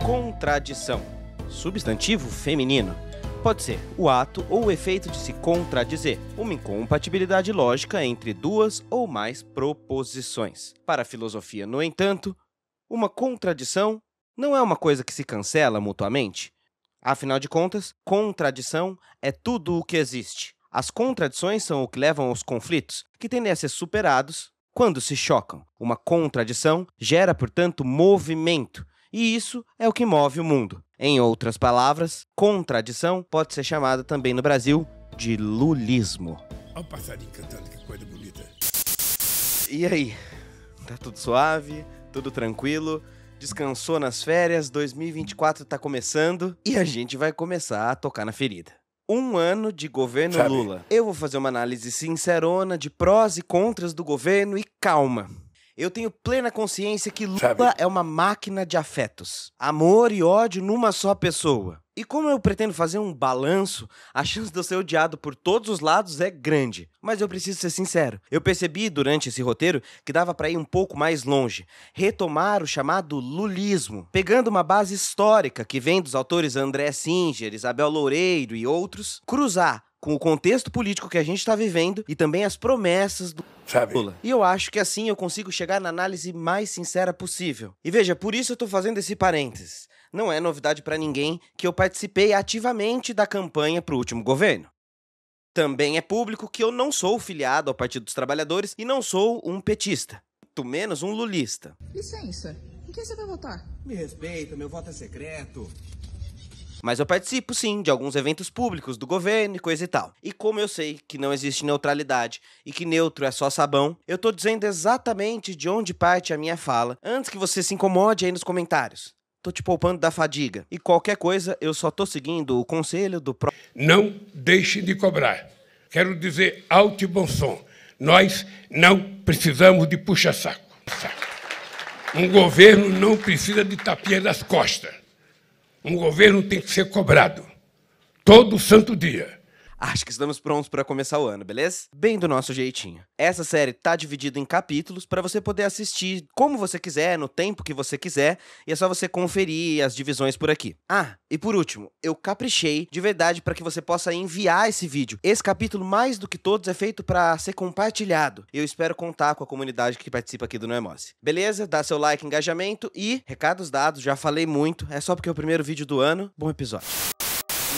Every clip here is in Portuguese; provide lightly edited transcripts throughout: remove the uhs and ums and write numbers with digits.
Contradição. Substantivo feminino. Pode ser o ato ou o efeito de se contradizer, uma incompatibilidade lógica entre duas ou mais proposições. Para a filosofia, no entanto, uma contradição não é uma coisa que se cancela mutuamente. Afinal de contas, contradição é tudo o que existe. As contradições são o que levam aos conflitos, que tendem a ser superados quando se chocam. Uma contradição gera, portanto, movimento, e isso é o que move o mundo. Em outras palavras, contradição pode ser chamada também no Brasil de lulismo. Olha o passarinho cantando, que coisa bonita. E aí? Tá tudo suave? Tudo tranquilo? Descansou nas férias? 2024 tá começando e a gente vai começar a tocar na ferida. Um ano de governo Lula. Eu vou fazer uma análise sincerona de prós e contras do governo e calma. Eu tenho plena consciência que Lula é uma máquina de afetos. Amor e ódio numa só pessoa. E como eu pretendo fazer um balanço, a chance de eu ser odiado por todos os lados é grande. Mas eu preciso ser sincero. Eu percebi durante esse roteiro que dava pra ir um pouco mais longe. Retomar o chamado lulismo. Pegando uma base histórica que vem dos autores André Singer, Isabel Loureiro e outros. Cruzar com o contexto político que a gente está vivendo e também as promessas do Lula. E eu acho que assim eu consigo chegar na análise mais sincera possível. E veja, por isso eu tô fazendo esse parênteses. Não é novidade pra ninguém que eu participei ativamente da campanha pro último governo. Também é público que eu não sou filiado ao Partido dos Trabalhadores e não sou um petista, muito menos um lulista. Licença, em quem você vai votar? Me respeita, meu voto é secreto. Mas eu participo, sim, de alguns eventos públicos do governo e coisa e tal. E como eu sei que não existe neutralidade e que neutro é só sabão, eu tô dizendo exatamente de onde parte a minha fala, antes que você se incomode aí nos comentários. Tô te poupando da fadiga. E qualquer coisa, eu só tô seguindo o conselho do próprio... Não deixe de cobrar. Quero dizer alto e bom som. Nós não precisamos de puxa-saco. Um governo não precisa de tapinha das costas. Um governo tem que ser cobrado todo santo dia. Acho que estamos prontos para começar o ano, beleza? Bem do nosso jeitinho. Essa série tá dividida em capítulos para você poder assistir como você quiser, no tempo que você quiser, e é só você conferir as divisões por aqui. Ah, e por último, eu caprichei de verdade para que você possa enviar esse vídeo. Esse capítulo, mais do que todos, é feito para ser compartilhado. Eu espero contar com a comunidade que participa aqui do Noemose. Beleza? Dá seu like, engajamento e recados dados, já falei muito, é só porque é o primeiro vídeo do ano. Bom episódio.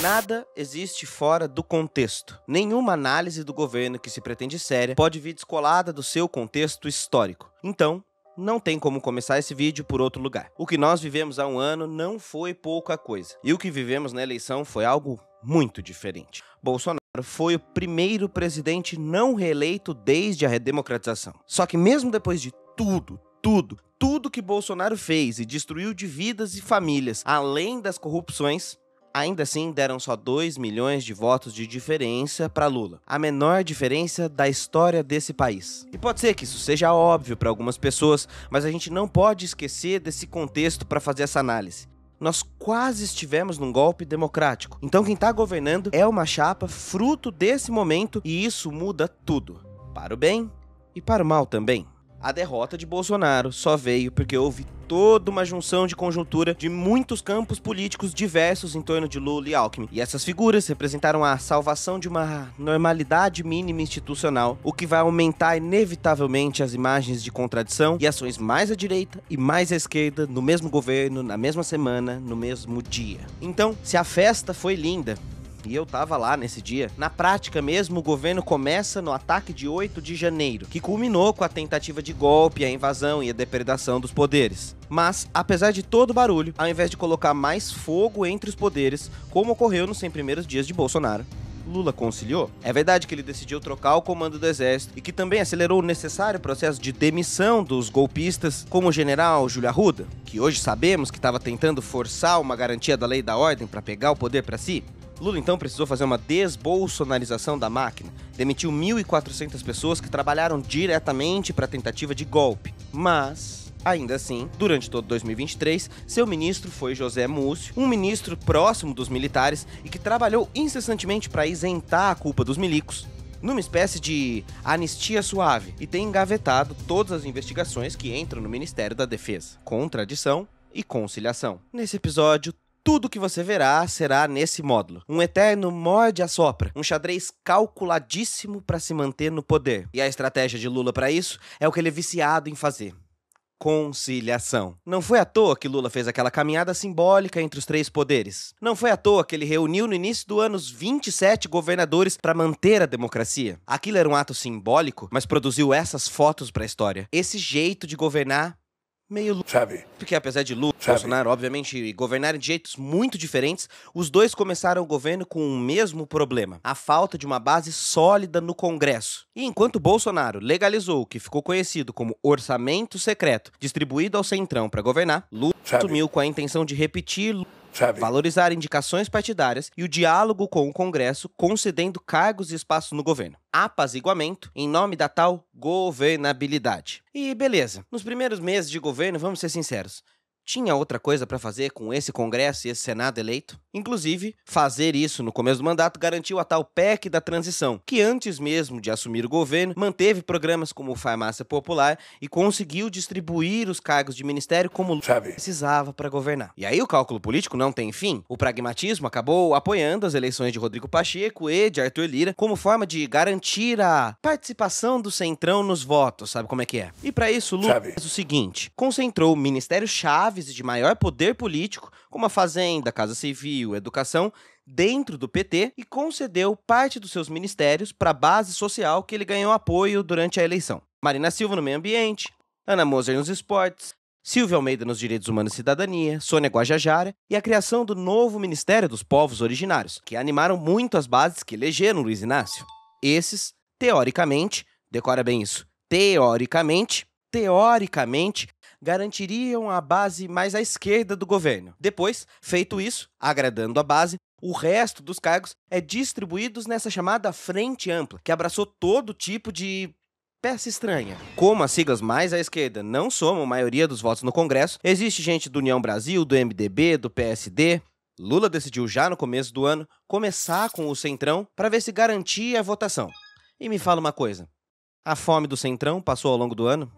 Nada existe fora do contexto. Nenhuma análise do governo que se pretende séria pode vir descolada do seu contexto histórico. Então, não tem como começar esse vídeo por outro lugar. O que nós vivemos há um ano não foi pouca coisa. E o que vivemos na eleição foi algo muito diferente. Bolsonaro foi o primeiro presidente não reeleito desde a redemocratização. Só que mesmo depois de tudo que Bolsonaro fez e destruiu de vidas e famílias, além das corrupções, ainda assim deram só 2 milhões de votos de diferença para Lula. A menor diferença da história desse país. E pode ser que isso seja óbvio para algumas pessoas, mas a gente não pode esquecer desse contexto para fazer essa análise. Nós quase estivemos num golpe democrático. Então quem está governando é uma chapa fruto desse momento e isso muda tudo. Para o bem e para o mal também. A derrota de Bolsonaro só veio porque houve toda uma junção de conjuntura de muitos campos políticos diversos em torno de Lula e Alckmin. E essas figuras representaram a salvação de uma normalidade mínima institucional, o que vai aumentar inevitavelmente as imagens de contradição e ações mais à direita e mais à esquerda no mesmo governo, na mesma semana, no mesmo dia. Então, se a festa foi linda, e eu tava lá nesse dia, na prática mesmo o governo começa no ataque de 8 de janeiro, que culminou com a tentativa de golpe, a invasão e a depredação dos poderes. Mas, apesar de todo o barulho, ao invés de colocar mais fogo entre os poderes, como ocorreu nos 100 primeiros dias de Bolsonaro, Lula conciliou. É verdade que ele decidiu trocar o comando do exército e que também acelerou o necessário processo de demissão dos golpistas, como o general Júlio Arruda, que hoje sabemos que estava tentando forçar uma garantia da lei e da ordem para pegar o poder para si. Lula então precisou fazer uma desbolsonarização da máquina, demitiu 1.400 pessoas que trabalharam diretamente para a tentativa de golpe. Mas, ainda assim, durante todo 2023, seu ministro foi José Múcio, um ministro próximo dos militares e que trabalhou incessantemente para isentar a culpa dos milicos, numa espécie de anistia suave, e tem engavetado todas as investigações que entram no Ministério da Defesa. Contradição e conciliação. Nesse episódio, tudo que você verá será nesse módulo. Um eterno morde-a-sopra, um xadrez calculadíssimo para se manter no poder. E a estratégia de Lula para isso é o que ele é viciado em fazer: conciliação. Não foi à toa que Lula fez aquela caminhada simbólica entre os três poderes. Não foi à toa que ele reuniu no início do ano os 27 governadores para manter a democracia. Aquilo era um ato simbólico, mas produziu essas fotos para a história. Esse jeito de governar meio Lula. Sabe? Porque apesar de Lula e Bolsonaro, obviamente, governarem de jeitos muito diferentes, os dois começaram o governo com o mesmo problema: a falta de uma base sólida no Congresso. E enquanto Bolsonaro legalizou o que ficou conhecido como orçamento secreto, distribuído ao Centrão para governar, Lula assumiu com a intenção de repetir, valorizar indicações partidárias e o diálogo com o Congresso, concedendo cargos e espaços no governo. Apaziguamento em nome da tal governabilidade. E beleza, nos primeiros meses de governo, vamos ser sinceros, tinha outra coisa para fazer com esse Congresso e esse Senado eleito? Inclusive, fazer isso no começo do mandato garantiu a tal PEC da transição, que antes mesmo de assumir o governo, manteve programas como Farmácia Popular e conseguiu distribuir os cargos de ministério como precisava para governar. E aí o cálculo político não tem fim. O pragmatismo acabou apoiando as eleições de Rodrigo Pacheco e de Arthur Lira como forma de garantir a participação do Centrão nos votos, sabe como é que é? E para isso, Lula fez o seguinte: concentrou ministérios-chave de maior poder político, como a Fazenda, Casa Civil, Educação, dentro do PT e concedeu parte dos seus ministérios para a base social que ele ganhou apoio durante a eleição. Marina Silva no meio ambiente, Ana Moser nos esportes, Silvia Almeida nos direitos humanos e cidadania, Sônia Guajajara e a criação do novo Ministério dos Povos Originários, que animaram muito as bases que elegeram Luiz Inácio. Esses, teoricamente, decora bem isso, teoricamente, garantiriam a base mais à esquerda do governo. Depois, feito isso, agradando a base, o resto dos cargos é distribuídos nessa chamada Frente Ampla, que abraçou todo tipo de peça estranha. Como as siglas mais à esquerda não somam a maioria dos votos no Congresso, existe gente do União Brasil, do MDB, do PSD. Lula decidiu já no começo do ano começar com o Centrão para ver se garantia a votação. E me fala uma coisa, a fome do Centrão passou ao longo do ano?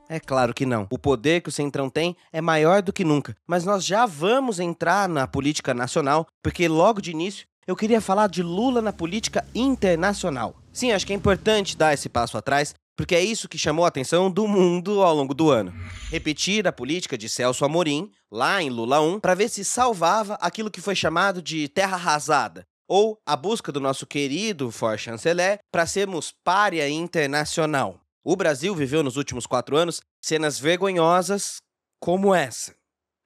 É claro que não. O poder que o Centrão tem é maior do que nunca. Mas nós já vamos entrar na política nacional, porque logo de início eu queria falar de Lula na política internacional. Sim, acho que é importante dar esse passo atrás, porque é isso que chamou a atenção do mundo ao longo do ano. Repetir a política de Celso Amorim, lá em Lula 1, para ver se salvava aquilo que foi chamado de terra arrasada, ou a busca do nosso querido chanceler para sermos pária internacional. O Brasil viveu nos últimos 4 anos cenas vergonhosas como essa.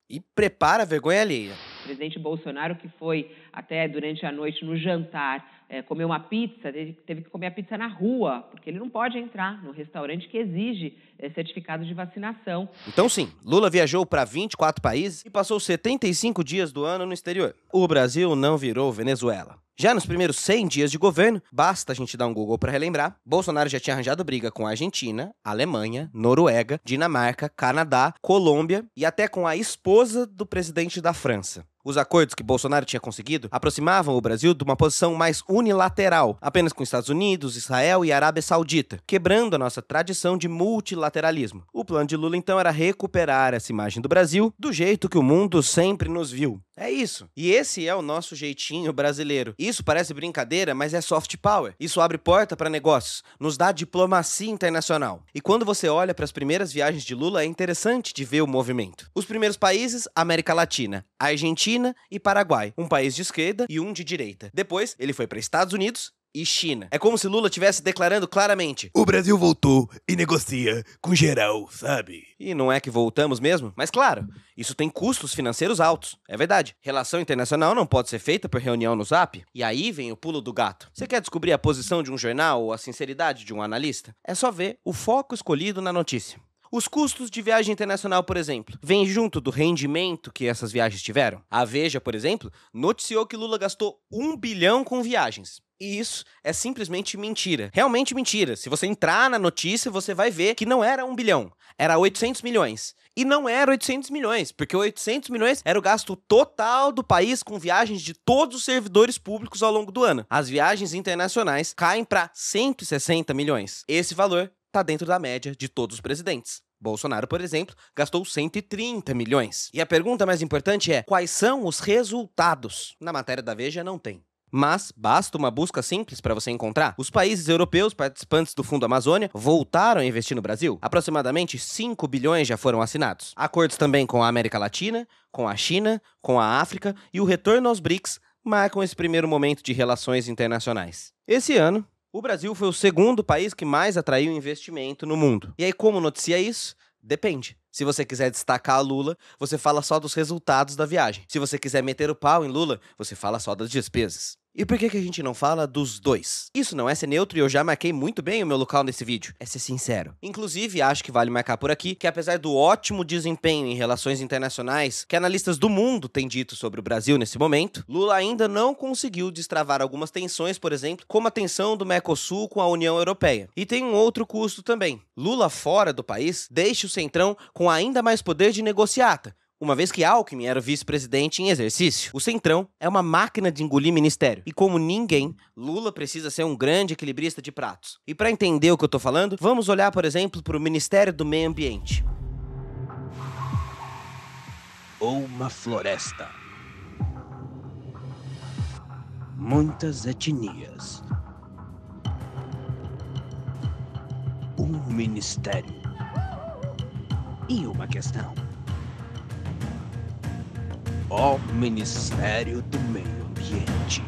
E prepara a vergonha alheia. O presidente Bolsonaro, que foi até durante a noite no jantar, comer uma pizza, teve que comer a pizza na rua, porque ele não pode entrar no restaurante que exige certificado de vacinação. Então sim, Lula viajou para 24 países e passou 75 dias do ano no exterior. O Brasil não virou Venezuela. Já nos primeiros 100 dias de governo, basta a gente dar um Google para relembrar, Bolsonaro já tinha arranjado briga com a Argentina, Alemanha, Noruega, Dinamarca, Canadá, Colômbia e até com a esposa do presidente da França. Os acordos que Bolsonaro tinha conseguido aproximavam o Brasil de uma posição mais unilateral, apenas com Estados Unidos, Israel e Arábia Saudita, quebrando a nossa tradição de multilateralismo. O plano de Lula, então, era recuperar essa imagem do Brasil do jeito que o mundo sempre nos viu. É isso. E esse é o nosso jeitinho brasileiro. Isso parece brincadeira, mas é soft power. Isso abre porta para negócios, nos dá diplomacia internacional. E quando você olha para as primeiras viagens de Lula, é interessante de ver o movimento. Os primeiros países, América Latina, Argentina e Paraguai, um país de esquerda e um de direita. Depois, ele foi para Estados Unidos e China. É como se Lula estivesse declarando claramente: o Brasil voltou e negocia com geral, sabe? E não é que voltamos mesmo? Mas claro, isso tem custos financeiros altos. É verdade. Relação internacional não pode ser feita por reunião no Zap. E aí vem o pulo do gato. Você quer descobrir a posição de um jornal ou a sinceridade de um analista? É só ver o foco escolhido na notícia. Os custos de viagem internacional, por exemplo, vêm junto do rendimento que essas viagens tiveram. A Veja, por exemplo, noticiou que Lula gastou 1 bilhão com viagens. E isso é simplesmente mentira. Realmente mentira. Se você entrar na notícia, você vai ver que não era 1 bilhão. Era 800 milhões. E não era 800 milhões, porque 800 milhões era o gasto total do país com viagens de todos os servidores públicos ao longo do ano. As viagens internacionais caem para 160 milhões. Esse valor está dentro da média de todos os presidentes. Bolsonaro, por exemplo, gastou 130 milhões. E a pergunta mais importante é: quais são os resultados? Na matéria da Veja não tem. Mas basta uma busca simples para você encontrar. Os países europeus participantes do Fundo Amazônia voltaram a investir no Brasil. Aproximadamente 5 bilhões já foram assinados. Acordos também com a América Latina, com a China, com a África e o retorno aos BRICS marcam esse primeiro momento de relações internacionais. Esse ano, o Brasil foi o segundo país que mais atraiu investimento no mundo. E aí, como noticia isso? Depende. Se você quiser destacar Lula, você fala só dos resultados da viagem. Se você quiser meter o pau em Lula, você fala só das despesas. E por que a gente não fala dos dois? Isso não é ser neutro e eu já marquei muito bem o meu local nesse vídeo. É ser sincero. Inclusive, acho que vale marcar por aqui que apesar do ótimo desempenho em relações internacionais que analistas do mundo têm dito sobre o Brasil nesse momento, Lula ainda não conseguiu destravar algumas tensões, por exemplo, como a tensão do Mercosul com a União Europeia. E tem um outro custo também. Lula fora do país deixa o Centrão com ainda mais poder de negociata, uma vez que Alckmin era o vice-presidente em exercício. O Centrão é uma máquina de engolir ministério. E como ninguém, Lula precisa ser um grande equilibrista de pratos. E para entender o que eu tô falando, vamos olhar, por exemplo, para o Ministério do Meio Ambiente. Uma floresta. Muitas etnias. Um ministério. E uma questão. O Ministério do Meio Ambiente.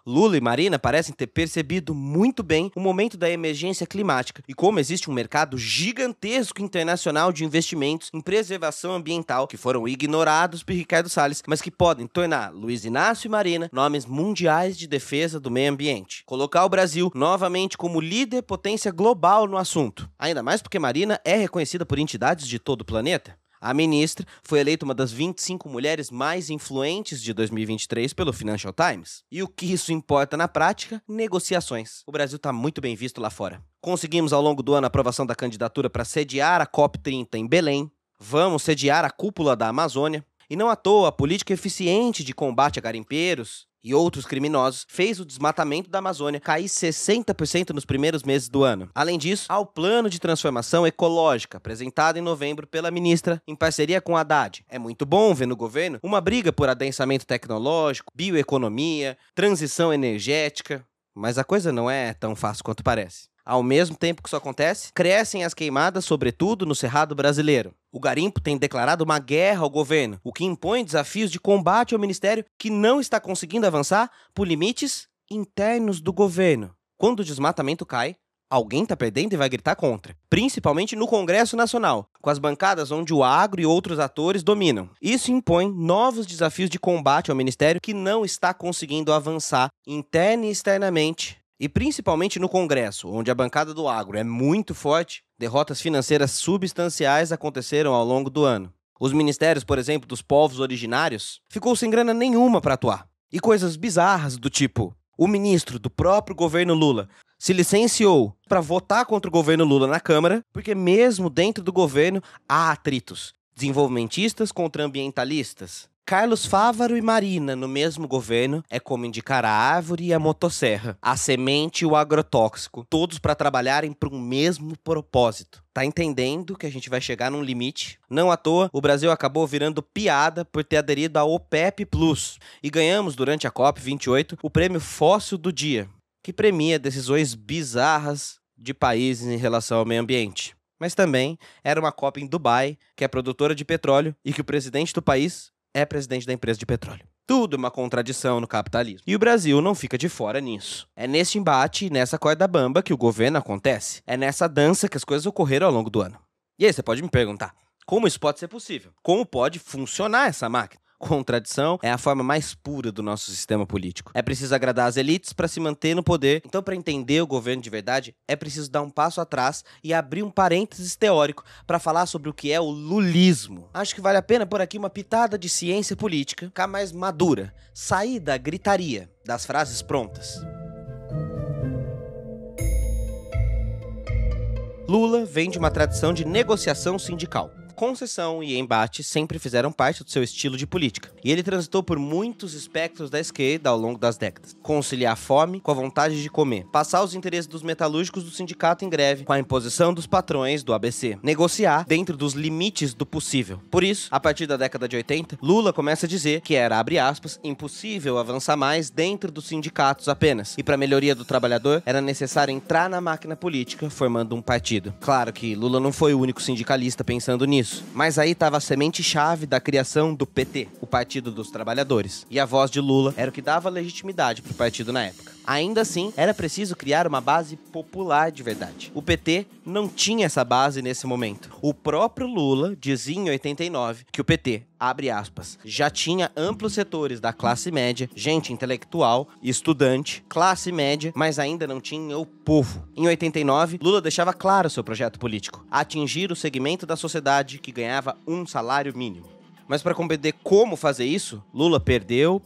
Lula e Marina parecem ter percebido muito bem o momento da emergência climática e como existe um mercado gigantesco internacional de investimentos em preservação ambiental que foram ignorados por Ricardo Salles, mas que podem tornar Luiz Inácio e Marina nomes mundiais de defesa do meio ambiente. Colocar o Brasil novamente como líder potência global no assunto. Ainda mais porque Marina é reconhecida por entidades de todo o planeta. A ministra foi eleita uma das 25 mulheres mais influentes de 2023 pelo Financial Times. E o que isso importa na prática? Negociações. O Brasil está muito bem visto lá fora. Conseguimos ao longo do ano a aprovação da candidatura para sediar a COP30 em Belém. Vamos sediar a cúpula da Amazônia. E não à toa, a política eficiente de combate a garimpeiros e outros criminosos fez o desmatamento da Amazônia cair 60% nos primeiros meses do ano. Além disso, há o plano de transformação ecológica, apresentado em novembro pela ministra em parceria com a Haddad. É muito bom ver no governo uma briga por adensamento tecnológico, bioeconomia, transição energética, mas a coisa não é tão fácil quanto parece. Ao mesmo tempo que isso acontece, crescem as queimadas, sobretudo no Cerrado brasileiro. O garimpo tem declarado uma guerra ao governo, o que impõe desafios de combate ao ministério que não está conseguindo avançar por limites internos do governo. Quando o desmatamento cai, alguém está perdendo e vai gritar contra, principalmente no Congresso Nacional, com as bancadas onde o agro e outros atores dominam. Isso impõe novos desafios de combate ao ministério que não está conseguindo avançar interna e externamente. E principalmente no Congresso, onde a bancada do agro é muito forte, derrotas financeiras substanciais aconteceram ao longo do ano. Os ministérios, por exemplo, dos povos originários, ficou sem grana nenhuma para atuar. E coisas bizarras do tipo, o ministro do próprio governo Lula se licenciou para votar contra o governo Lula na Câmara, porque mesmo dentro do governo há atritos, desenvolvimentistas contra ambientalistas. Carlos Fávaro e Marina no mesmo governo é como indicar a árvore e a motosserra, a semente e o agrotóxico, todos para trabalharem para um mesmo propósito. Tá entendendo que a gente vai chegar num limite? Não à toa, o Brasil acabou virando piada por ter aderido à OPEP Plus e ganhamos durante a COP28 o prêmio Fóssil do Dia, que premia decisões bizarras de países em relação ao meio ambiente. Mas também era uma COP em Dubai, que é produtora de petróleo e que o presidente do país é presidente da empresa de petróleo. Tudo é uma contradição no capitalismo. E o Brasil não fica de fora nisso. É nesse embate e nessa corda bamba que o governo acontece. É nessa dança que as coisas ocorreram ao longo do ano. E aí você pode me perguntar, como isso pode ser possível? Como pode funcionar essa máquina? Contradição é a forma mais pura do nosso sistema político. É preciso agradar as elites para se manter no poder. Então, para entender o governo de verdade, é preciso dar um passo atrás e abrir um parênteses teórico para falar sobre o que é o lulismo. Acho que vale a pena pôr aqui uma pitada de ciência política, ficar mais madura, sair da gritaria, das frases prontas. Lula vem de uma tradição de negociação sindical. concessão e embate sempre fizeram parte do seu estilo de política. E ele transitou por muitos espectros da esquerda ao longo das décadas. Conciliar a fome com a vontade de comer. Passar os interesses dos metalúrgicos do sindicato em greve com a imposição dos patrões do ABC. Negociar dentro dos limites do possível. Por isso, a partir da década de 80, Lula começa a dizer que era, abre aspas, impossível avançar mais dentro dos sindicatos apenas. E para a melhoria do trabalhador, era necessário entrar na máquina política formando um partido. Claro que Lula não foi o único sindicalista pensando nisso, mas aí estava a semente-chave da criação do PT, o Partido dos Trabalhadores. E a voz de Lula era o que dava legitimidade para o partido na época. Ainda assim, era preciso criar uma base popular de verdade. O PT não tinha essa base nesse momento. O próprio Lula dizia em 89 que o PT, abre aspas, já tinha amplos setores da classe média, gente intelectual, estudante, classe média, mas ainda não tinha o povo. Em 89, Lula deixava claro seu projeto político: atingir o segmento da sociedade que ganhava um salário mínimo. Mas para compreender como fazer isso, Lula perdeu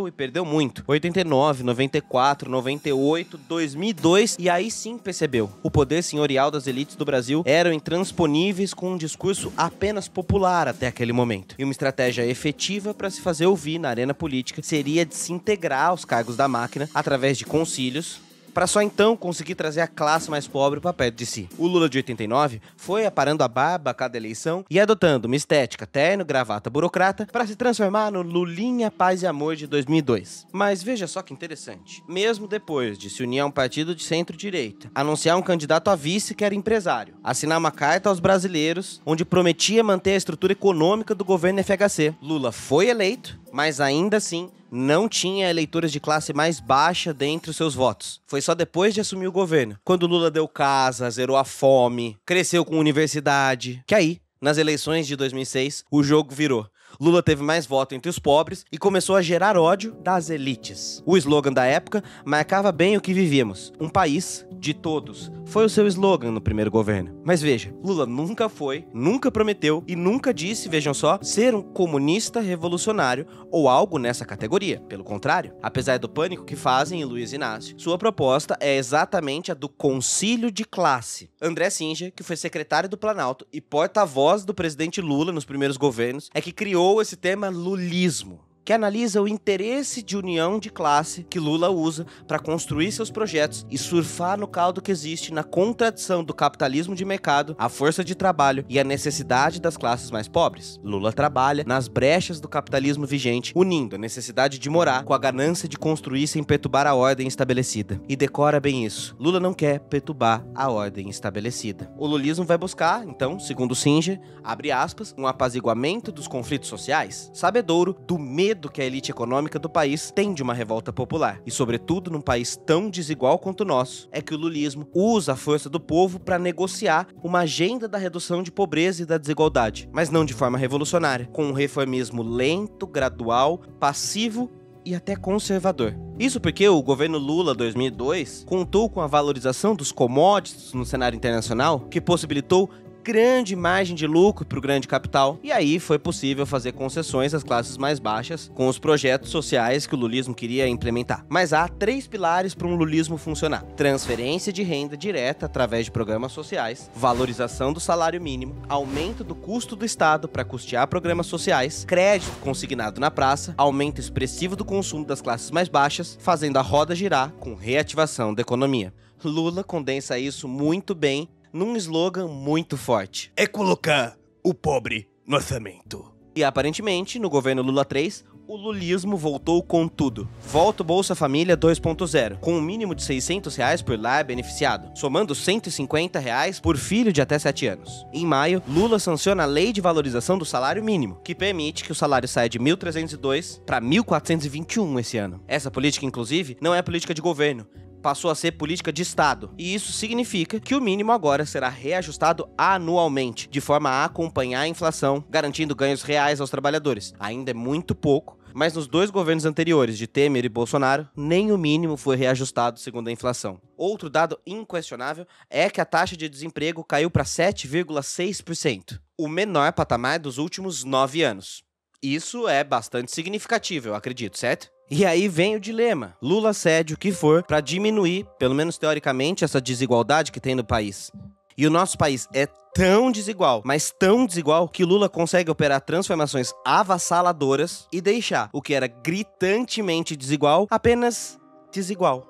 e perdeu muito. 89, 94, 98, 2002, e aí sim percebeu. O poder senhorial das elites do Brasil eram intransponíveis com um discurso apenas popular até aquele momento. E uma estratégia efetiva para se fazer ouvir na arena política seria de se integrar aos cargos da máquina através de concílios, para só então conseguir trazer a classe mais pobre para perto de si. O Lula de 89 foi aparando a barba a cada eleição e adotando uma estética terno, gravata, burocrata para se transformar no Lulinha Paz e Amor de 2002. Mas veja só que interessante. Mesmo depois de se unir a um partido de centro-direita, anunciar um candidato a vice que era empresário, assinar uma carta aos brasileiros onde prometia manter a estrutura econômica do governo FHC, Lula foi eleito, mas ainda assim não tinha eleitores de classe mais baixa dentre os seus votos. Foi só depois de assumir o governo, quando Lula deu casa, zerou a fome, cresceu com universidade, que aí, nas eleições de 2006, o jogo virou. Lula teve mais voto entre os pobres e começou a gerar ódio das elites. O slogan da época marcava bem o que vivíamos: um país de todos. Foi o seu slogan no primeiro governo. Mas veja, Lula nunca foi, nunca prometeu e nunca disse, vejam só, ser um comunista revolucionário ou algo nessa categoria. Pelo contrário, apesar do pânico que fazem em Luiz Inácio, sua proposta é exatamente a do concílio de classe. André Singer, que foi secretário do Planalto e porta-voz do presidente Lula nos primeiros governos, é que criou esse tema lulismo, que analisa o interesse de união de classe que Lula usa para construir seus projetos e surfar no caldo que existe na contradição do capitalismo de mercado, a força de trabalho e a necessidade das classes mais pobres. Lula trabalha nas brechas do capitalismo vigente, unindo a necessidade de morar com a ganância de construir sem perturbar a ordem estabelecida. E decora bem isso: Lula não quer perturbar a ordem estabelecida. O lulismo vai buscar, então, segundo Singer, abre aspas, um apaziguamento dos conflitos sociais, sabedouro do medo que a elite econômica do país tem de uma revolta popular. E sobretudo num país tão desigual quanto o nosso, é que o lulismo usa a força do povo para negociar uma agenda da redução de pobreza e da desigualdade, mas não de forma revolucionária, com um reformismo lento, gradual, passivo e até conservador. Isso porque o governo Lula 2002 contou com a valorização dos commodities no cenário internacional, que possibilitou grande margem de lucro para o grande capital, e aí foi possível fazer concessões às classes mais baixas com os projetos sociais que o lulismo queria implementar. Mas há 3 pilares para um lulismo funcionar: transferência de renda direta através de programas sociais, valorização do salário mínimo, aumento do custo do Estado para custear programas sociais, crédito consignado na praça, aumento expressivo do consumo das classes mais baixas, fazendo a roda girar com reativação da economia. Lula condensa isso muito bem num slogan muito forte: é colocar o pobre no orçamento. E aparentemente, no governo Lula 3, o lulismo voltou com tudo. Volta o Bolsa Família 2.0, com um mínimo de R$600 por lar beneficiado, somando R$150 por filho de até 7 anos. Em maio, Lula sanciona a Lei de Valorização do Salário Mínimo, que permite que o salário saia de 1.302 para 1.421 esse ano. Essa política, inclusive, não é política de governo, passou a ser política de Estado. E isso significa que o mínimo agora será reajustado anualmente, de forma a acompanhar a inflação, garantindo ganhos reais aos trabalhadores. Ainda é muito pouco, mas nos 2 governos anteriores, de Temer e Bolsonaro, nem o mínimo foi reajustado segundo a inflação. Outro dado inquestionável é que a taxa de desemprego caiu para 7,6%, o menor patamar dos últimos 9 anos. Isso é bastante significativo, eu acredito, certo? E aí vem o dilema: Lula cede o que for para diminuir, pelo menos teoricamente, essa desigualdade que tem no país. E o nosso país é tão desigual, mas tão desigual, que Lula consegue operar transformações avassaladoras e deixar o que era gritantemente desigual apenas desigual.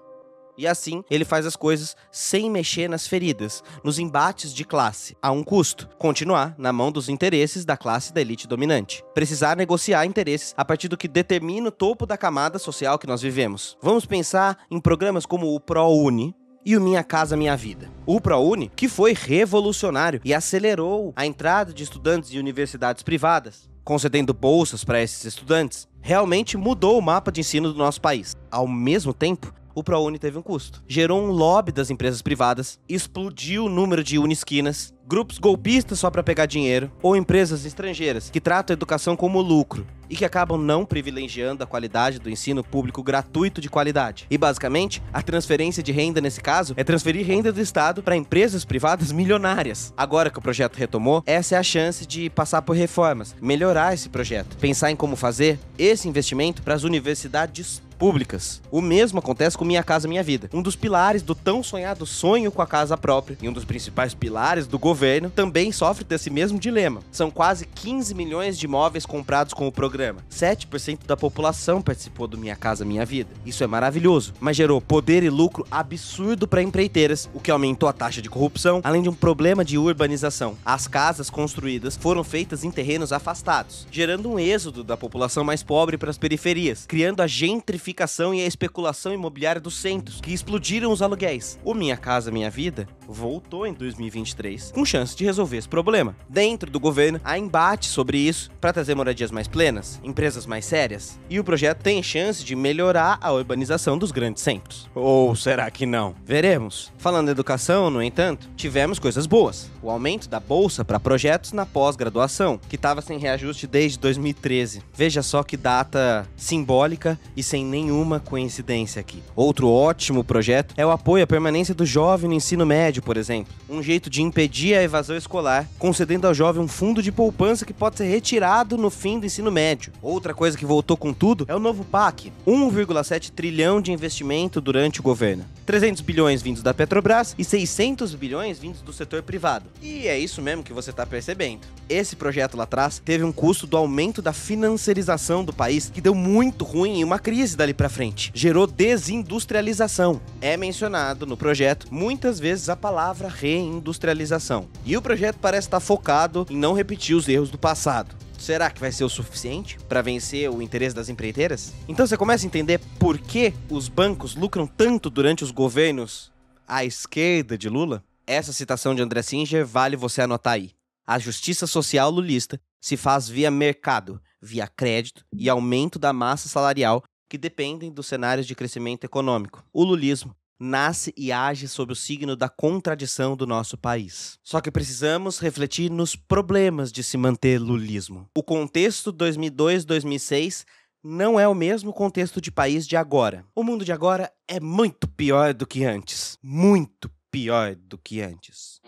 E assim, ele faz as coisas sem mexer nas feridas, nos embates de classe, a um custo. Continuar na mão dos interesses da classe da elite dominante. Precisar negociar interesses a partir do que determina o topo da camada social que nós vivemos. Vamos pensar em programas como o ProUni e o Minha Casa Minha Vida. O ProUni, que foi revolucionário e acelerou a entrada de estudantes em universidades privadas, concedendo bolsas para esses estudantes, realmente mudou o mapa de ensino do nosso país. Ao mesmo tempo, o ProUni teve um custo. Gerou um lobby das empresas privadas, explodiu o número de unisquinas, grupos golpistas só para pegar dinheiro, ou empresas estrangeiras que tratam a educação como lucro e que acabam não privilegiando a qualidade do ensino público gratuito de qualidade. E basicamente, a transferência de renda nesse caso é transferir renda do Estado para empresas privadas milionárias. Agora que o projeto retomou, essa é a chance de passar por reformas, melhorar esse projeto, pensar em como fazer esse investimento para as universidades públicas. O mesmo acontece com Minha Casa Minha Vida. Um dos pilares do tão sonhado sonho com a casa própria e um dos principais pilares do governo também sofre desse mesmo dilema. São quase 15 milhões de imóveis comprados com o programa. 7% da população participou do Minha Casa Minha Vida. Isso é maravilhoso, mas gerou poder e lucro absurdo para empreiteiras, o que aumentou a taxa de corrupção, além de um problema de urbanização. As casas construídas foram feitas em terrenos afastados, gerando um êxodo da população mais pobre para as periferias, criando a gentrificação e a especulação imobiliária dos centros, que explodiram os aluguéis. O Minha Casa Minha Vida voltou em 2023 com chance de resolver esse problema. Dentro do governo, há embate sobre isso para trazer moradias mais plenas, empresas mais sérias, e o projeto tem chance de melhorar a urbanização dos grandes centros. Ou será que não? Veremos. Falando em educação, no entanto, tivemos coisas boas. O aumento da bolsa para projetos na pós-graduação, que estava sem reajuste desde 2013. Veja só que data simbólica e sem nenhuma coincidência aqui. Outro ótimo projeto é o apoio à permanência do jovem no ensino médio, por exemplo. Um jeito de impedir a evasão escolar, concedendo ao jovem um fundo de poupança que pode ser retirado no fim do ensino médio. Outra coisa que voltou com tudo é o novo PAC. 1,7 trilhão de investimento durante o governo. 300 bilhões vindos da Petrobras e 600 bilhões vindos do setor privado. E é isso mesmo que você está percebendo. Esse projeto lá atrás teve um custo do aumento da financiarização do país, que deu muito ruim em uma crise dali pra frente. Gerou desindustrialização. É mencionado no projeto muitas vezes a palavra reindustrialização. E o projeto parece estar focado em não repetir os erros do passado. Será que vai ser o suficiente para vencer o interesse das empreiteiras? Então você começa a entender por que os bancos lucram tanto durante os governos à esquerda de Lula? Essa citação de André Singer vale você anotar aí. A justiça social lulista se faz via mercado, via crédito e aumento da massa salarial que dependem dos cenários de crescimento econômico. O lulismo nasce e age sob o signo da contradição do nosso país. Só que precisamos refletir nos problemas de se manter lulismo. O contexto 2002-2006 não é o mesmo contexto de país de agora. O mundo de agora é muito pior do que antes. Muito pior do que antes.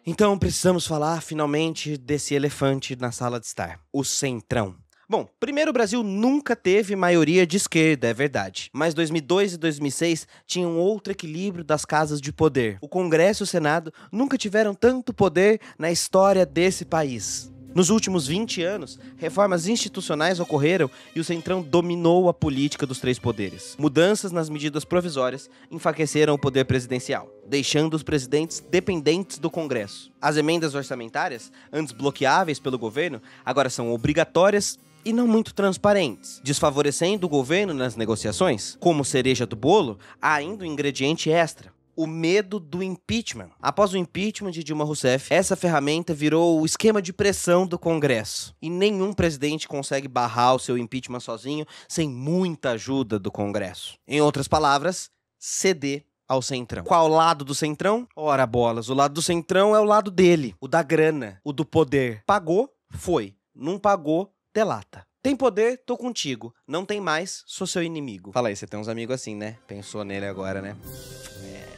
Então precisamos falar finalmente desse elefante na sala de estar, o Centrão. Bom, primeiro o Brasil nunca teve maioria de esquerda, é verdade. Mas 2002 e 2006 tinham outro equilíbrio das casas de poder. O Congresso e o Senado nunca tiveram tanto poder na história desse país. Nos últimos 20 anos, reformas institucionais ocorreram e o Centrão dominou a política dos três poderes. Mudanças nas medidas provisórias enfraqueceram o poder presidencial, deixando os presidentes dependentes do Congresso. As emendas orçamentárias, antes bloqueáveis pelo governo, agora são obrigatórias e não muito transparentes, desfavorecendo o governo nas negociações. Como cereja do bolo, há ainda um ingrediente extra: o medo do impeachment. Após o impeachment de Dilma Rousseff, essa ferramenta virou o esquema de pressão do Congresso. E nenhum presidente consegue barrar o seu impeachment sozinho, sem muita ajuda do Congresso. Em outras palavras, ceder ao Centrão. Qual lado do Centrão? Ora bolas, o lado do Centrão é o lado dele, o da grana, o do poder. Pagou? Foi. Não pagou? Delata. Tem poder? Tô contigo. Não tem mais? Sou seu inimigo. Fala aí, você tem uns amigos assim, né? Pensou nele agora, né?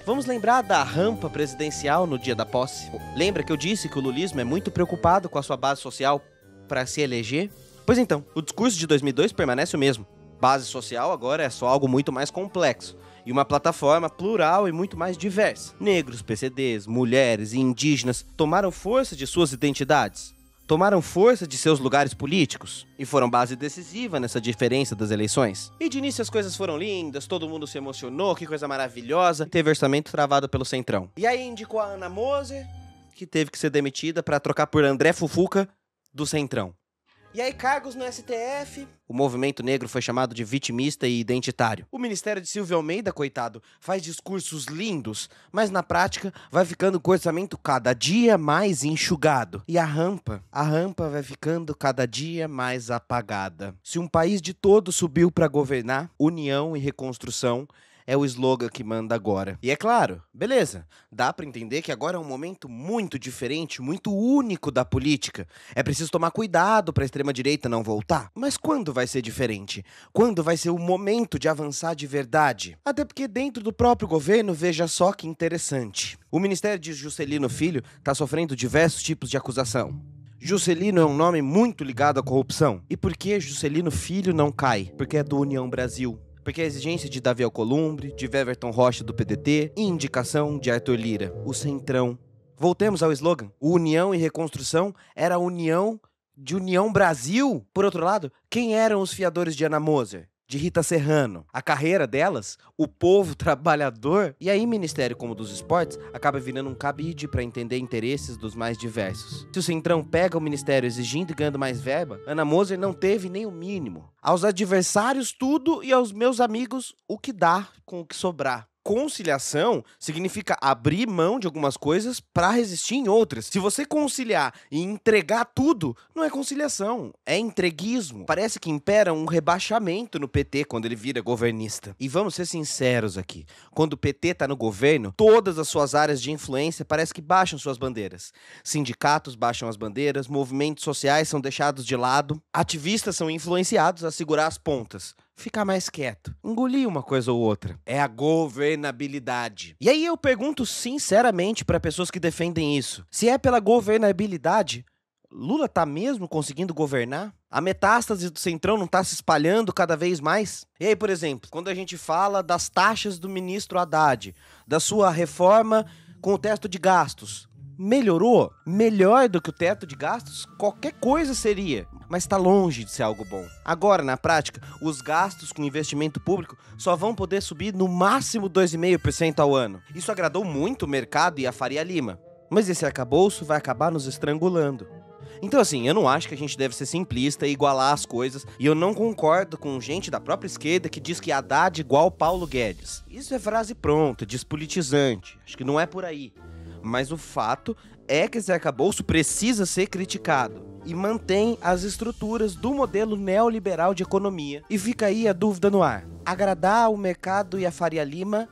Vamos lembrar da rampa presidencial no dia da posse? Lembra que eu disse que o lulismo é muito preocupado com a sua base social para se eleger? Pois então, o discurso de 2002 permanece o mesmo. Base social agora é só algo muito mais complexo e uma plataforma plural e muito mais diversa. Negros, PCDs, mulheres e indígenas tomaram força de suas identidades, tomaram força de seus lugares políticos e foram base decisiva nessa diferença das eleições. E de início as coisas foram lindas, todo mundo se emocionou, que coisa maravilhosa, teve orçamento travado pelo Centrão. E aí indicou a Ana Moser, que teve que ser demitida para trocar por André Fufuca do Centrão. E aí cargos no STF, o movimento negro foi chamado de vitimista e identitário. O Ministério de Silvio Almeida, coitado, faz discursos lindos, mas na prática vai ficando com o orçamento cada dia mais enxugado. E a rampa vai ficando cada dia mais apagada. Se um país de todo subiu para governar, união e reconstrução é o slogan que manda agora. E é claro, beleza, dá pra entender que agora é um momento muito diferente, muito único da política. É preciso tomar cuidado pra extrema-direita não voltar. Mas quando vai ser diferente? Quando vai ser o momento de avançar de verdade? Até porque dentro do próprio governo, veja só que interessante. O Ministério de Juscelino Filho tá sofrendo diversos tipos de acusação. Juscelino é um nome muito ligado à corrupção. E por que Juscelino Filho não cai? Porque é do União Brasil. Porque a exigência de Davi Alcolumbre, de Weverton Rocha do PDT e indicação de Arthur Lira, o Centrão. Voltemos ao slogan. O União e Reconstrução era a união de União Brasil. Por outro lado, quem eram os fiadores de Ana Moser? De Rita Serrano? A carreira delas? O povo trabalhador? E aí, Ministério como dos Esportes acaba virando um cabide para entender interesses dos mais diversos. Se o Centrão pega o Ministério exigindo e ganhando mais verba, Ana Moser não teve nem o mínimo. Aos adversários tudo e aos meus amigos o que dá com o que sobrar. Conciliação significa abrir mão de algumas coisas para resistir em outras. Se você conciliar e entregar tudo, não é conciliação, é entreguismo. Parece que impera um rebaixamento no PT quando ele vira governista. E vamos ser sinceros aqui, quando o PT tá no governo, todas as suas áreas de influência parece que baixam suas bandeiras. Sindicatos baixam as bandeiras, movimentos sociais são deixados de lado, ativistas são influenciados a segurar as pontas. Ficar mais quieto, engolir uma coisa ou outra. É a governabilidade. E aí eu pergunto sinceramente para pessoas que defendem isso. Se é pela governabilidade, Lula tá mesmo conseguindo governar? A metástase do Centrão não tá se espalhando cada vez mais? E aí, por exemplo, quando a gente fala das taxas do ministro Haddad, da sua reforma com o teto de gastos, melhorou? Melhor do que o teto de gastos? Qualquer coisa seria, mas está longe de ser algo bom. Agora, na prática, os gastos com investimento público só vão poder subir no máximo 2,5% ao ano. Isso agradou muito o mercado e a Faria Lima, mas esse arcabouço vai acabar nos estrangulando. Então assim, eu não acho que a gente deve ser simplista e igualar as coisas, e eu não concordo com gente da própria esquerda que diz que Haddad igual Paulo Guedes. Isso é frase pronta, despolitizante, acho que não é por aí. Mas o fato é que esse arcabouço precisa ser criticado e mantém as estruturas do modelo neoliberal de economia. E fica aí a dúvida no ar. Agradar o mercado e a Faria Lima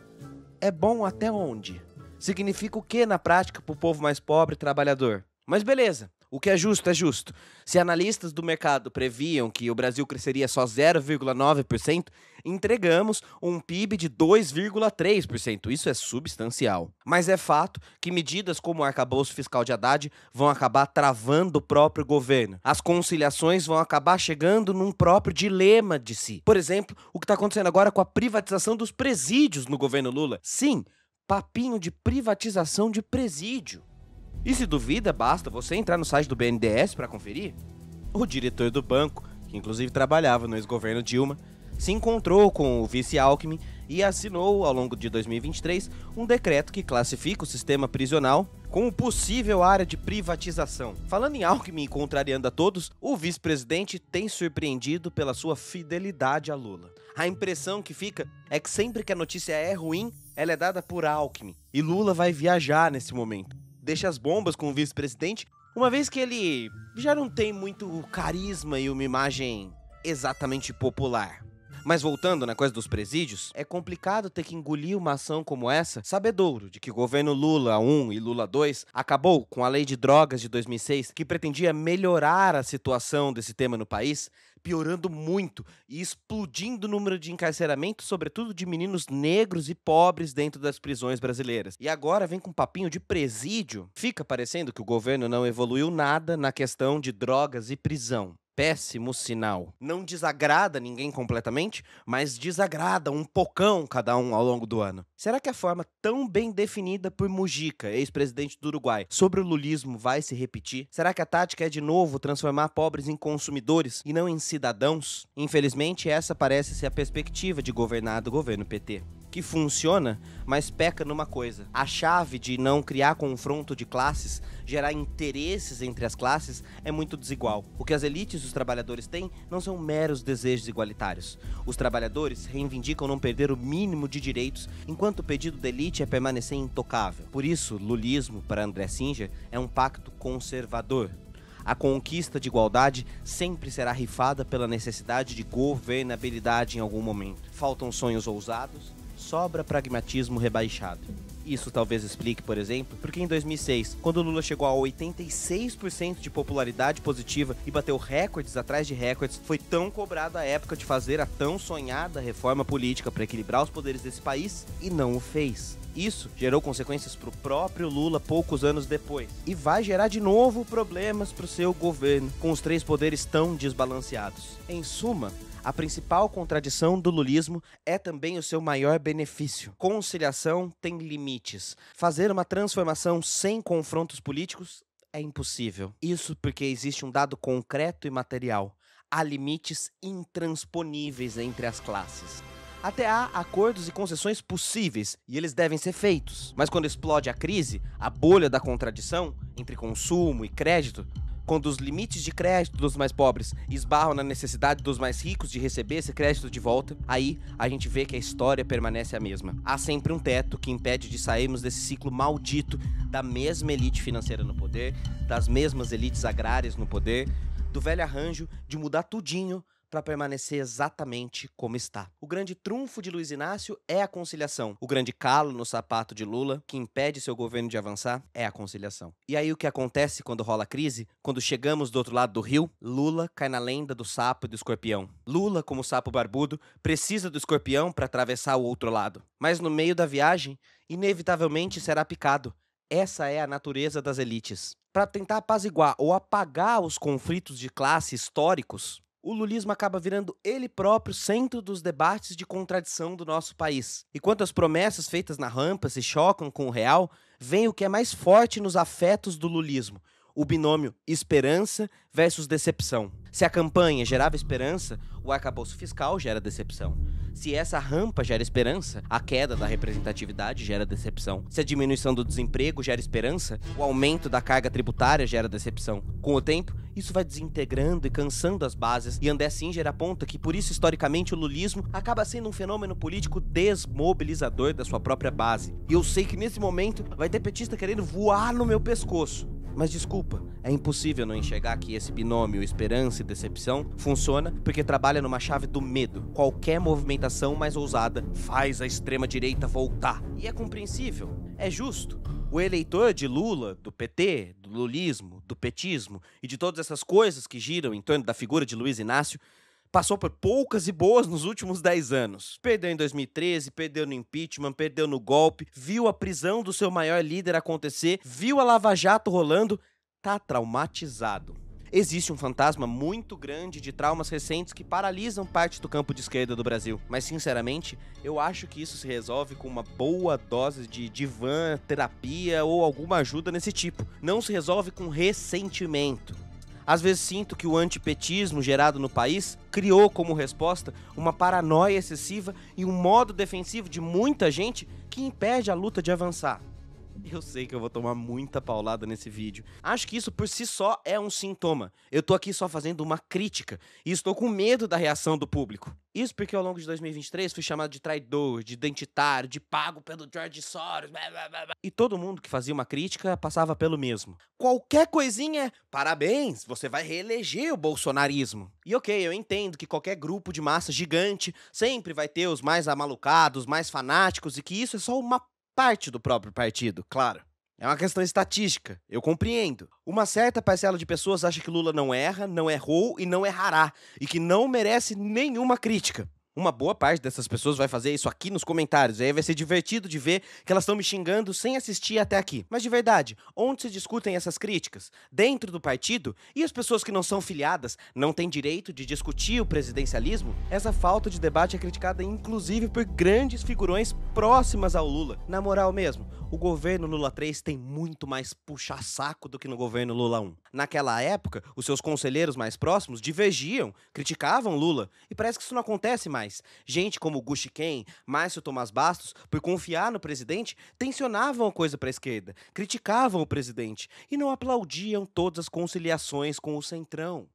é bom até onde? Significa o que na prática para o povo mais pobre e trabalhador? Mas beleza. O que é justo é justo. Se analistas do mercado previam que o Brasil cresceria só 0,9%, entregamos um PIB de 2,3%. Isso é substancial. Mas é fato que medidas como o arcabouço fiscal de Haddad vão acabar travando o próprio governo. As conciliações vão acabar chegando num próprio dilema de si. Por exemplo, o que está acontecendo agora com a privatização dos presídios no governo Lula. Sim, papinho de privatização de presídio. E se duvida, basta você entrar no site do BNDES para conferir. O diretor do banco, que inclusive trabalhava no ex-governo Dilma, se encontrou com o vice Alckmin e assinou, ao longo de 2023, um decreto que classifica o sistema prisional como possível área de privatização. Falando em Alckmin e contrariando a todos, o vice-presidente tem surpreendido pela sua fidelidade a Lula. A impressão que fica é que sempre que a notícia é ruim, ela é dada por Alckmin. E Lula vai viajar nesse momento. Deixa as bombas com o vice-presidente, uma vez que ele já não tem muito carisma e uma imagem exatamente popular. Mas voltando na coisa dos presídios, é complicado ter que engolir uma ação como essa, sabedouro de que o governo Lula 1 e Lula 2 acabou com a lei de drogas de 2006, que pretendia melhorar a situação desse tema no país, piorando muito e explodindo o número de encarceramento, sobretudo de meninos negros e pobres dentro das prisões brasileiras. E agora vem com um papinho de presídio. Fica parecendo que o governo não evoluiu nada na questão de drogas e prisão. péssimo sinal. Não desagrada ninguém completamente, mas desagrada um pocão cada um ao longo do ano. Será que a forma tão bem definida por Mujica, ex-presidente do Uruguai, sobre o lulismo vai se repetir? Será que a tática é de novo transformar pobres em consumidores e não em cidadãos? Infelizmente, essa parece ser a perspectiva de governar do governo PT. Que funciona, mas peca numa coisa. A chave de não criar confronto de classes, gerar interesses entre as classes, é muito desigual. O que as elites e os trabalhadores têm não são meros desejos igualitários. Os trabalhadores reivindicam não perder o mínimo de direitos, enquanto o pedido da elite é permanecer intocável. Por isso, lulismo, para André Singer, é um pacto conservador. A conquista de igualdade sempre será rifada pela necessidade de governabilidade em algum momento. Faltam sonhos ousados, sobra pragmatismo rebaixado. Isso talvez explique, por exemplo, porque em 2006, quando Lula chegou a 86% de popularidade positiva e bateu recordes atrás de recordes, foi tão cobrado a época de fazer a tão sonhada reforma política para equilibrar os poderes desse país e não o fez. Isso gerou consequências para o próprio Lula poucos anos depois. E vai gerar de novo problemas para o seu governo, com os três poderes tão desbalanceados. Em suma, a principal contradição do lulismo é também o seu maior benefício. Conciliação tem limites. Fazer uma transformação sem confrontos políticos é impossível. Isso porque existe um dado concreto e material. Há limites intransponíveis entre as classes. Até há acordos e concessões possíveis, e eles devem ser feitos. Mas quando explode a crise, a bolha da contradição entre consumo e crédito, quando os limites de crédito dos mais pobres esbarram na necessidade dos mais ricos de receber esse crédito de volta, aí a gente vê que a história permanece a mesma. Há sempre um teto que impede de sairmos desse ciclo maldito da mesma elite financeira no poder, das mesmas elites agrárias no poder, do velho arranjo de mudar tudinho para permanecer exatamente como está. O grande trunfo de Luiz Inácio é a conciliação. O grande calo no sapato de Lula, que impede seu governo de avançar, é a conciliação. E aí o que acontece quando rola a crise? Quando chegamos do outro lado do rio, Lula cai na lenda do sapo e do escorpião. Lula, como sapo barbudo, precisa do escorpião para atravessar o outro lado. Mas no meio da viagem, inevitavelmente será picado. Essa é a natureza das elites. Para tentar apaziguar ou apagar os conflitos de classe históricos, o lulismo acaba virando ele próprio centro dos debates de contradição do nosso país. E quando as promessas feitas na rampa se chocam com o real, vem o que é mais forte nos afetos do lulismo: o binômio esperança versus decepção. Se a campanha gerava esperança, o arcabouço fiscal gera decepção. Se essa rampa gera esperança, a queda da representatividade gera decepção. Se a diminuição do desemprego gera esperança, o aumento da carga tributária gera decepção. Com o tempo, isso vai desintegrando e cansando as bases, e André Singer aponta que por isso, historicamente, o lulismo acaba sendo um fenômeno político desmobilizador da sua própria base. E eu sei que nesse momento vai ter petista querendo voar no meu pescoço. Mas desculpa, é impossível não enxergar que esse binômio esperança e decepção funciona porque trabalha numa chave do medo. Qualquer movimentação mais ousada faz a extrema-direita voltar. E é compreensível, é justo. O eleitor de Lula, do PT, do lulismo, do petismo e de todas essas coisas que giram em torno da figura de Luiz Inácio passou por poucas e boas nos últimos 10 anos. Perdeu em 2013, perdeu no impeachment, perdeu no golpe, viu a prisão do seu maior líder acontecer, viu a Lava Jato rolando, tá traumatizado. Existe um fantasma muito grande de traumas recentes que paralisam parte do campo de esquerda do Brasil. Mas, sinceramente, eu acho que isso se resolve com uma boa dose de divã, terapia ou alguma ajuda nesse tipo. Não se resolve com ressentimento. Às vezes sinto que o antipetismo gerado no país criou como resposta uma paranoia excessiva e um modo defensivo de muita gente que impede a luta de avançar. Eu sei que eu vou tomar muita paulada nesse vídeo. Acho que isso por si só é um sintoma. Eu tô aqui só fazendo uma crítica e estou com medo da reação do público. Isso porque ao longo de 2023 fui chamado de traidor, de identitário, de pago pelo George Soros, blá, blá, blá. E todo mundo que fazia uma crítica passava pelo mesmo. Qualquer coisinha é parabéns, você vai reeleger o bolsonarismo. E ok, eu entendo que qualquer grupo de massa gigante sempre vai ter os mais amalucados, mais fanáticos e que isso é só uma parte do próprio partido, claro. É uma questão estatística, eu compreendo. Uma certa parcela de pessoas acha que Lula não erra, não errou e não errará, e que não merece nenhuma crítica. Uma boa parte dessas pessoas vai fazer isso aqui nos comentários, aí vai ser divertido de ver que elas estão me xingando sem assistir até aqui. Mas de verdade, onde se discutem essas críticas? Dentro do partido? E as pessoas que não são filiadas não têm direito de discutir o presidencialismo? Essa falta de debate é criticada inclusive por grandes figurões próximas ao Lula. Na moral mesmo, o governo Lula 3 tem muito mais puxa-saco do que no governo Lula 1. Naquela época, os seus conselheiros mais próximos divergiam, criticavam Lula, e parece que isso não acontece mais. Gente como Gushi Ken, Márcio Tomás Bastos, por confiar no presidente, tensionavam a coisa para a esquerda, criticavam o presidente e não aplaudiam todas as conciliações com o centrão.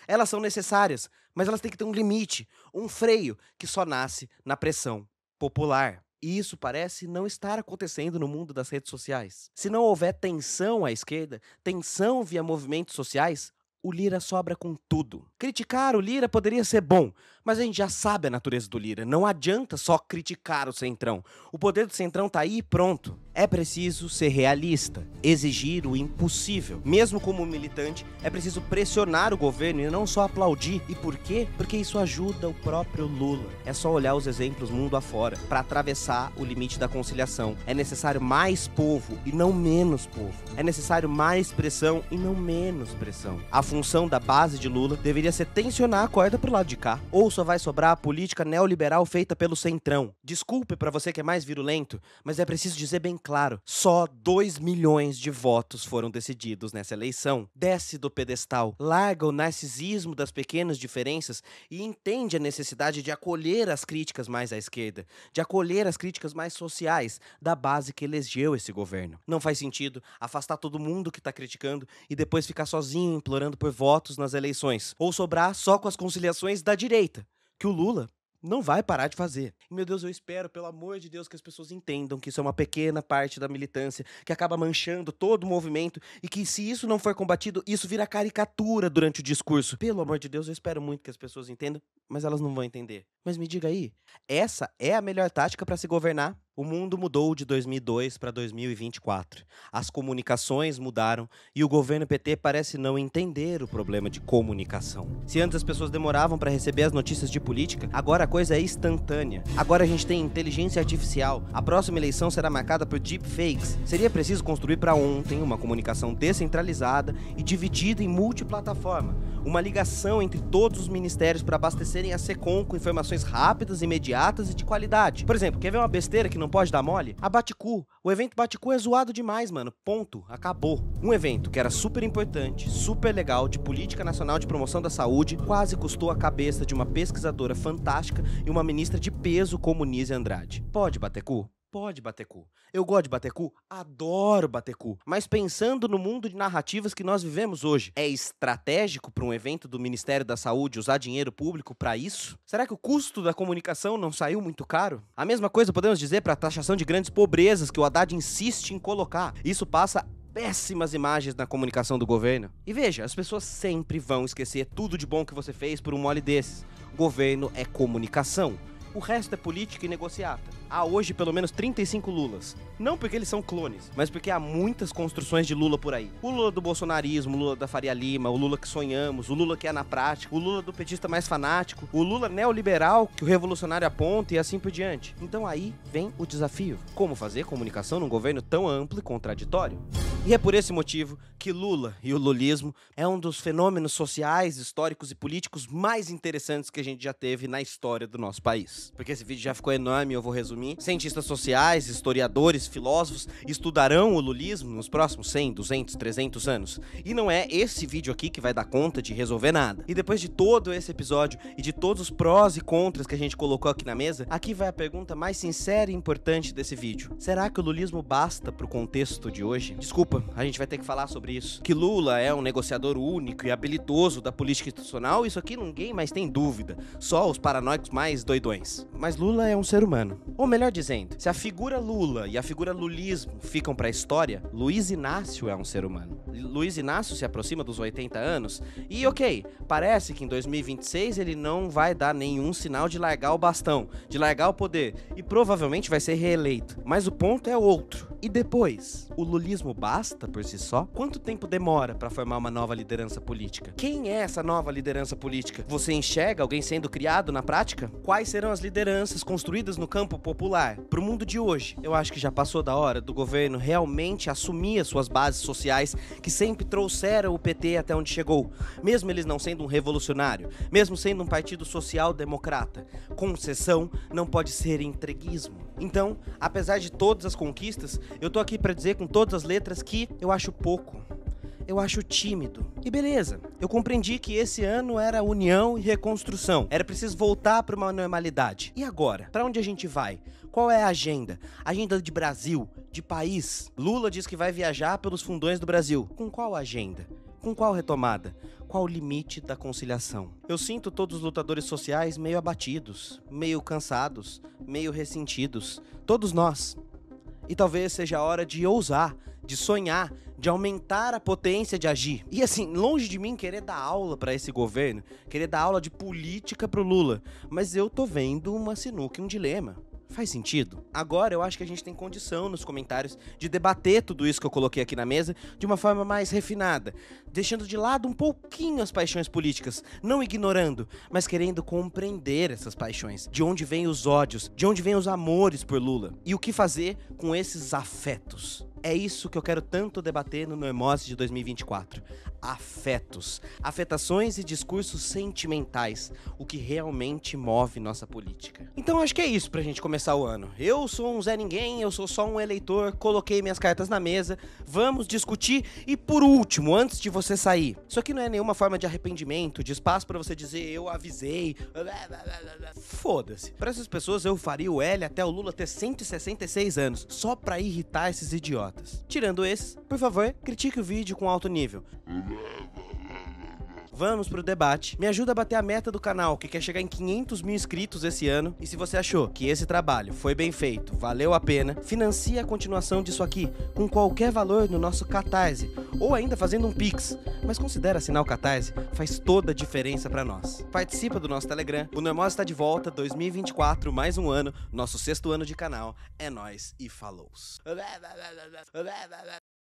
Elas são necessárias, mas elas têm que ter um limite, um freio que só nasce na pressão popular. E isso parece não estar acontecendo no mundo das redes sociais. Se não houver tensão à esquerda, tensão via movimentos sociais, o Lira sobra com tudo. Criticar o Lira poderia ser bom, mas a gente já sabe a natureza do Lira. Não adianta só criticar o Centrão. O poder do Centrão tá aí e pronto. É preciso ser realista, exigir o impossível. Mesmo como militante, é preciso pressionar o governo e não só aplaudir. E por quê? Porque isso ajuda o próprio Lula. É só olhar os exemplos mundo afora para atravessar o limite da conciliação. É necessário mais povo e não menos povo. É necessário mais pressão e não menos pressão. A função da base de Lula deveria ser tensionar a corda pro lado de cá. Ou só vai sobrar a política neoliberal feita pelo Centrão. Desculpe pra você que é mais virulento, mas é preciso dizer bem claro, só 2 milhões de votos foram decididos nessa eleição. Desce do pedestal, larga o narcisismo das pequenas diferenças e entende a necessidade de acolher as críticas mais à esquerda, de acolher as críticas mais sociais da base que elegeu esse governo. Não faz sentido afastar todo mundo que tá criticando e depois ficar sozinho implorando por votos nas eleições, ou sobrar só com as conciliações da direita, que o Lula não vai parar de fazer. E, meu Deus, eu espero, pelo amor de Deus, que as pessoas entendam que isso é uma pequena parte da militância, que acaba manchando todo o movimento, e que se isso não for combatido, isso vira caricatura durante o discurso. Pelo amor de Deus, eu espero muito que as pessoas entendam, mas elas não vão entender. Mas me diga aí, essa é a melhor tática para se governar? O mundo mudou de 2002 para 2024. As comunicações mudaram e o governo PT parece não entender o problema de comunicação. Se antes as pessoas demoravam para receber as notícias de política, agora a coisa é instantânea. Agora a gente tem inteligência artificial. A próxima eleição será marcada por deepfakes. Seria preciso construir para ontem uma comunicação descentralizada e dividida em multiplataforma. Uma ligação entre todos os ministérios para abastecerem a SECOM com informações rápidas, imediatas e de qualidade. Por exemplo, quer ver uma besteira que não pode dar mole? A Baticu. O evento Baticu é zoado demais, mano. Ponto. Acabou. Um evento que era super importante, super legal, de política nacional de promoção da saúde, quase custou a cabeça de uma pesquisadora fantástica e uma ministra de peso como Nise Andrade. Pode bater cu? Pode bater cu. Eu gosto de bater cu, adoro bater cu. Mas pensando no mundo de narrativas que nós vivemos hoje, é estratégico para um evento do Ministério da Saúde usar dinheiro público para isso? Será que o custo da comunicação não saiu muito caro? A mesma coisa podemos dizer para a taxação de grandes pobrezas que o Haddad insiste em colocar. Isso passa péssimas imagens na comunicação do governo. E veja, as pessoas sempre vão esquecer tudo de bom que você fez por um mole desses. Governo é comunicação. O resto é política e negociata. Há hoje pelo menos 35 Lulas. Não porque eles são clones, mas porque há muitas construções de Lula por aí. O Lula do bolsonarismo, o Lula da Faria Lima, o Lula que sonhamos, o Lula que é na prática, o Lula do petista mais fanático, o Lula neoliberal que o revolucionário aponta e assim por diante. Então aí vem o desafio. Como fazer comunicação num governo tão amplo e contraditório? E é por esse motivo que Lula e o lulismo é um dos fenômenos sociais, históricos e políticos mais interessantes que a gente já teve na história do nosso país. Porque esse vídeo já ficou enorme, eu vou resumir. Cientistas sociais, historiadores, filósofos estudarão o lulismo nos próximos 100, 200, 300 anos. E não é esse vídeo aqui que vai dar conta de resolver nada. E depois de todo esse episódio e de todos os prós e contras que a gente colocou aqui na mesa, aqui vai a pergunta mais sincera e importante desse vídeo. Será que o lulismo basta pro contexto de hoje? Desculpa, a gente vai ter que falar sobre isso. Que Lula é um negociador único e habilidoso da política institucional, isso aqui ninguém mais tem dúvida. Só os paranoicos mais doidões. Mas Lula é um ser humano. Ou melhor dizendo, se a figura Lula e a figura lulismo ficam pra história, Luiz Inácio é um ser humano. Luiz Inácio se aproxima dos 80 anos e ok, parece que em 2026 ele não vai dar nenhum sinal de largar o bastão, de largar o poder e provavelmente vai ser reeleito. Mas o ponto é outro. E depois, o lulismo basta por si só? Quanto tempo demora para formar uma nova liderança política? Quem é essa nova liderança política? Você enxerga alguém sendo criado na prática? Quais serão as lideranças construídas no campo popular? Pro mundo de hoje, eu acho que já passou da hora do governo realmente assumir as suas bases sociais que sempre trouxeram o PT até onde chegou, mesmo eles não sendo um revolucionário, mesmo sendo um partido social-democrata. Concessão não pode ser entreguismo. Então, apesar de todas as conquistas, eu tô aqui pra dizer com todas as letras que eu acho pouco. Eu acho tímido. E beleza, eu compreendi que esse ano era união e reconstrução. Era preciso voltar para uma normalidade. E agora? Para onde a gente vai? Qual é a agenda? Agenda de Brasil? De país? Lula diz que vai viajar pelos fundões do Brasil. Com qual agenda? Com qual retomada? Qual o limite da conciliação? Eu sinto todos os lutadores sociais meio abatidos, meio cansados, meio ressentidos. Todos nós. E talvez seja a hora de ousar, de sonhar, de aumentar a potência de agir. E assim, longe de mim querer dar aula pra esse governo, querer dar aula de política pro Lula, mas eu tô vendo uma sinuca e um dilema. Faz sentido? Agora eu acho que a gente tem condição nos comentários de debater tudo isso que eu coloquei aqui na mesa de uma forma mais refinada, deixando de lado um pouquinho as paixões políticas, não ignorando, mas querendo compreender essas paixões, de onde vêm os ódios, de onde vêm os amores por Lula e o que fazer com esses afetos. É isso que eu quero tanto debater no Normose de 2024. Afetos, afetações e discursos sentimentais, o que realmente move nossa política. Então acho que é isso pra gente começar o ano. Eu sou um Zé Ninguém, eu sou só um eleitor, coloquei minhas cartas na mesa, vamos discutir e por último, antes de você sair, isso aqui não é nenhuma forma de arrependimento, de espaço pra você dizer eu avisei, foda-se. Pra essas pessoas eu faria o L até o Lula ter 166 anos, só pra irritar esses idiotas. Tirando esses, por favor, critique o vídeo com alto nível. Vamos pro debate. Me ajuda a bater a meta do canal, que quer chegar em 500 mil inscritos esse ano. E se você achou que esse trabalho foi bem feito, valeu a pena, financie a continuação disso aqui com qualquer valor no nosso Catarse, ou ainda fazendo um Pix. Mas considera assinar o Catarse, faz toda a diferença pra nós. Participa do nosso Telegram. O Normose está de volta, 2024, mais um ano, nosso 6º ano de canal. É nóis e falou.